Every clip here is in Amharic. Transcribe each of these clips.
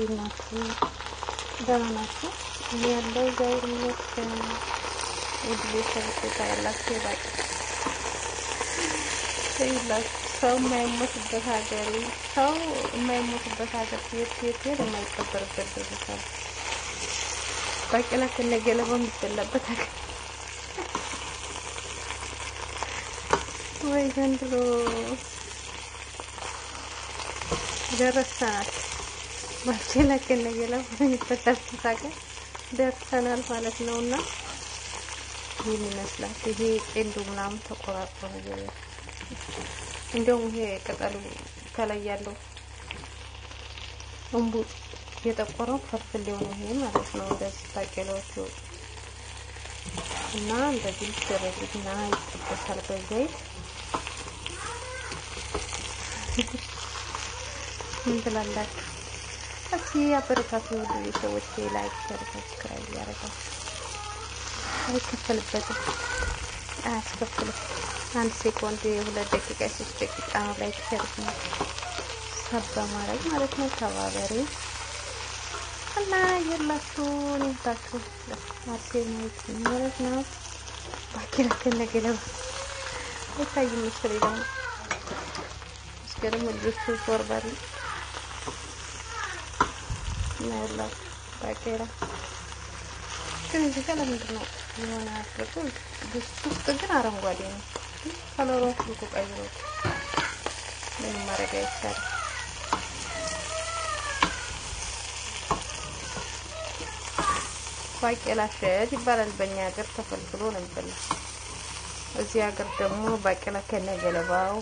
እንዲናችሁ ደህናችሁ ያለው ዛሬ ውድ ቤተሰቦች ያላችሁ ባቂ ሰው የማይሞትበት ሀገር የት የማይቀበርበት ደረሳል ባቂላ ከነገለባው የሚበላበት ሀገር ወይ ዘንድሮ ደረሰናል ባቂላ ከነገለባው የሚበላበት ሀገር ደርሰናል ማለት ነውና ይሄን ይመስላል ይሄ ጤንዱ ምናምን ተቆራርጦ ነው እንደውም ይሄ ቅጠሉ ከላይ ያለው እንቡ የጠቆረው ፍልፍል ነው ይሄ ማለት ነው እንደዚህ ባቄላዎች እና እንደዚህ ተረግና ይጠበሳል በዘይት ምን ትላላችሁ? እስኪ አበረታቱ ሰዎች ላይክ ሼር ሰብስክራይብ ያደርጋችሁ አይከፈልበትም አያስከፍልም አንድ ሴኮንድ 2 ደቂቃ 3 ደቂቃ ነው ላይክ ሼር ሰባ ማድረግ ማለት ነው ተባበሪ እና የላችሁ እንታችሁ አርሴናይት ማለት ነው ባቂላ ከነገለባ አይታይም መሰለኝ ደግሞ እስከረም ልጅቱ ፎርባሪ ናላ ባቂላ ግን እዚህ ጋር ለምንድን ነው የሆነ አድርጎ ውስጥ ግን አረንጓዴ ነው ከለሩ ሁሉ ቀይሮ ምን ማድረግ አይቻልም ባቂላ ሸት ይባላል በእኛ ሀገር ተፈልፍሎ ነው የሚበላው እዚህ ሀገር ደግሞ ባቂላ ከነገለባው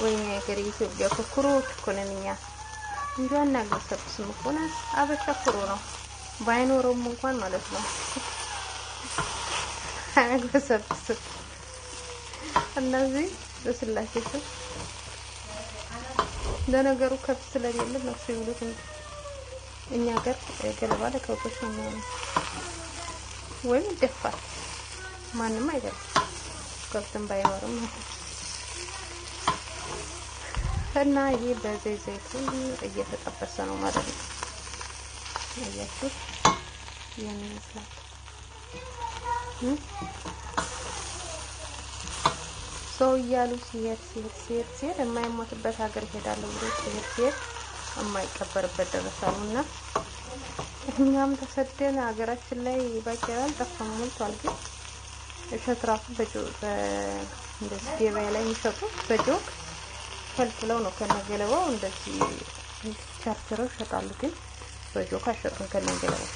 ወይኔ ሀገር ኢትዮጵያ ኩሩት ኮነኛ እንኳን አገሰብስም ኮነ አበሻ ኩሩ ነው ባይኖርም እንኳን ማለት ነው አገሰብስ እነዚህ በስላሴ ለነገሩ ከብት ስለሌለ ነው ሲውሉት እኛ ጋር ገለባ ለከብቶች ነው ወይ ደፋል ማንንም አይደለም ከብትም ባይኖርም እና ይሄ በዘይት እየተጠበሰ ነው ማለት ነው ያያችሁ የሚመስላል ሰው ያሉ ሲሄድ የማይሞትበት ሀገር ሄዳለሁ ብሎ ሲሄድ የማይቀበርበት ደረሳሉና እኛም ተሰደን ሀገራችን ላይ ባቂላን ተፈሙልቷል ግን እሸትራፉ እንደዚህ ገበያ ላይ የሚሸጡት በጆክ ፈልፍለው ነው ከነገለባው እንደዚህ ቻርቸረው ይሸጣሉ ግን በጆክ አይሸጡም ከነገለባው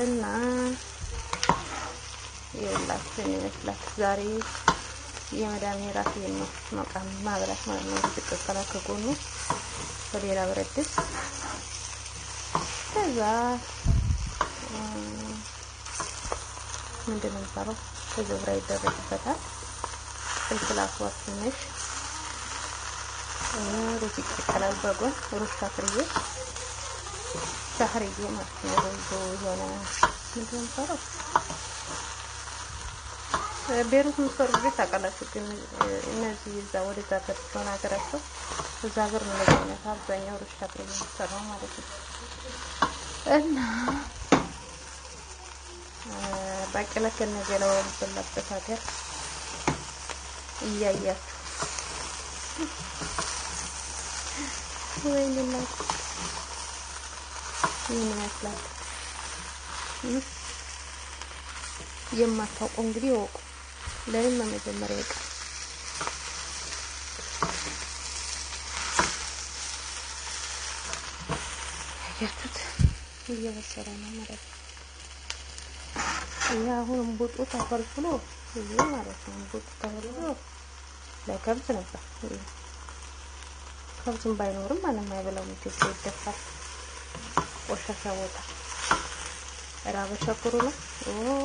እና ይኸውላችሁ ይመስላል ዛሬ የመዳሜ ራት ነው መቃም ማብራት ማለት ነው ተቀቀለ ከጎኑ በሌላ ብረት ድስት ከዛ ምንድነው የሚባለው ከዘብራ ይደረግበታል ፍልፍል አስዋት ትንሽ ሩዝ ይቀቀላል በጎን ሩዝ ሻህርዬ ማለት ነው ሩዝ የሆነ ምንድነው የሚባለው ቤሩት ምሰሩት ታውቃላችሁ ግን እነዚህ እዛ ወደዛ ተጥቶና ሀገራቸው እዛ ሀገር ነው ለማለት አብዛኛው ሩዝ ሻህርዬ የሚሰራው ማለት ነው እና ባቂላ ከነገለባው የሚበላበት ሀገር እያያችሁ ወይኔ እናት ይመስላል የማታውቁ እንግዲህ ወቁ ለምን መጀመሪያ ይቀር ያያችሁት እየበሰለ ነው ማለት ነው እና አሁን ቡጡ ተፈልፍሎ ይሄ ማለት ነው ቡጡ ተፈልፍሎ ለከብት ነበር ከብትም ባይኖርም ማንም አይበላውም ኢትዮጵያ ይደፋል ቆሻሻ ቦታ ራበሻ ኩሩ ነው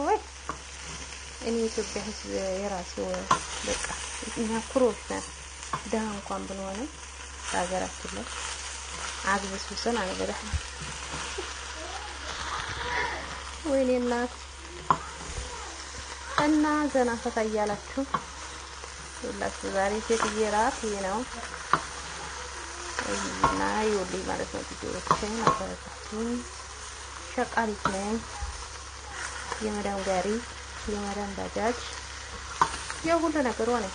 ኦይ እኔ ኢትዮጵያ ህዝብ የራሴው በቃ እኛ ኩሮች ነን ደሃ እንኳን ብንሆንም ሀገራችን ላይ አግብሱሰን አልበላም ወይኔ እናት እና ዘና ፈታ እያላችሁ ሁላችሁ ዛሬ ሴትዬ ራት ነው እና ይኸውልኝ ማለት ነው። ቪዲዮዎችን አበረታቱኝ። ሸቃሊት ነኝ። የመዳም ጋሪ የመዳም ባጃጅ የሁሉ ነገር ሆነ።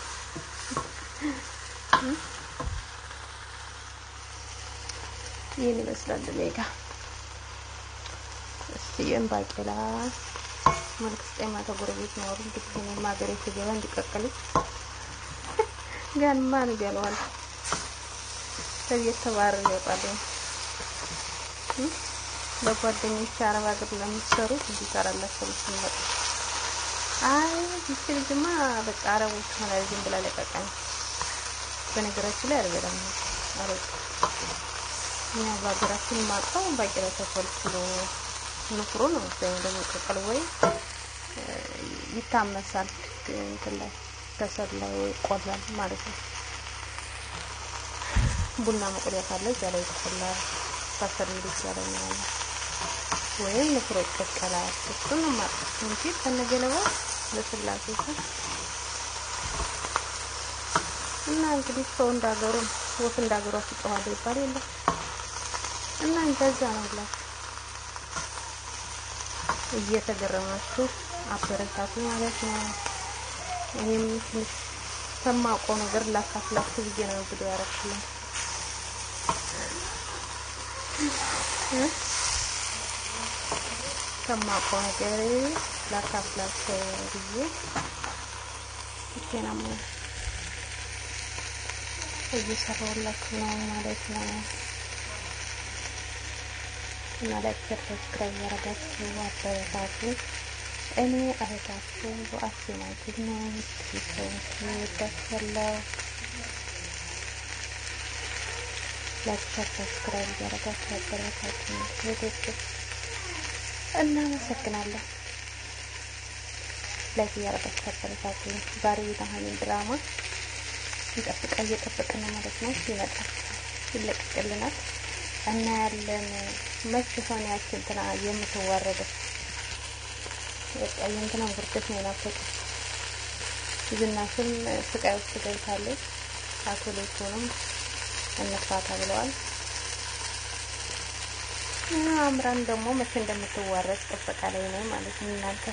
ይሄን ይመስላል ሜጋ እስቲ የምባቄላ መልክስ ጤማ ተጎረቤት ነው እንግዲህ እኔ ማገሬ ሲገባ እንዲቀቀል ጋን ማን ይገለዋል ተባረ ይወጣል። ለጓደኞች አረብ ሀገር ለምትሰሩ እንዲሰራላችሁ ነው። አይ ይችልማ በቃ አረቦች ማለት ዝም ብላ ለቀቀኝ። በነገራችን ላይ አልበላም አረብ ያ ባገራችን ማጣው ባቄላ ተፈልፍሎ ንፍሮ ነው ደግሞ ቀቀል ወይ ይታመሳል እንትን ላይ ከሰል ላይ ወይ ቆላል ማለት ነው። ቡና መቁለያ ካለ እዛ ላይ ይቆላል። ከሰል ይቻላል ወይ ንፍሮ ይቀቀላል። እሱን ማለት እንጂ ከነገለባው ለስላሴ እና እንግዲህ ሰው እንዳገሩ ወፍ እንዳገሩ አጥቷል ይባል የለ እና እንደዛ ነው ብላ እየተገረማችሁ አበረታቱ ማለት ነው። እኔም ትንሽ ከማውቀው ነገር ላካፍላችሁ ብዬ ነው ቪዲዮ ያረኩልኝ። ከማውቀው ነገር ላካፍላችሁ ብዬ ይሄናም እየሰራሁላችሁ ነው ማለት ነው። እና ላይክ ሰብስክራይብ ያደረጋችሁ አበረታቱ። እኔ እህታችሁ አስማት ነው ትይሰው ላይክ ሰብስክራይብ ያደረጋችሁ አበረታቱ። እናመሰግናለን። ላይክ ያደረጋችሁ አበረታቱ። ዛሬ የታህኒ ድራማ እየጠበቅን ነው ማለት ነው። ይመጣል ይለቀቅልናል እና ያለን መቼ ሆነ ያችን እንትና የምትዋረደው በቃ የእንትና ውርደት ነው ናፈቀ ዝናሽም ስቃይ ውስጥ ገብታለች። አቶ ሌቶንም እንፋታ ብለዋል። አምራን ደግሞ መቼ እንደምትዋረድ ጥበቃ ላይ ነው ማለት ነው። እናንተ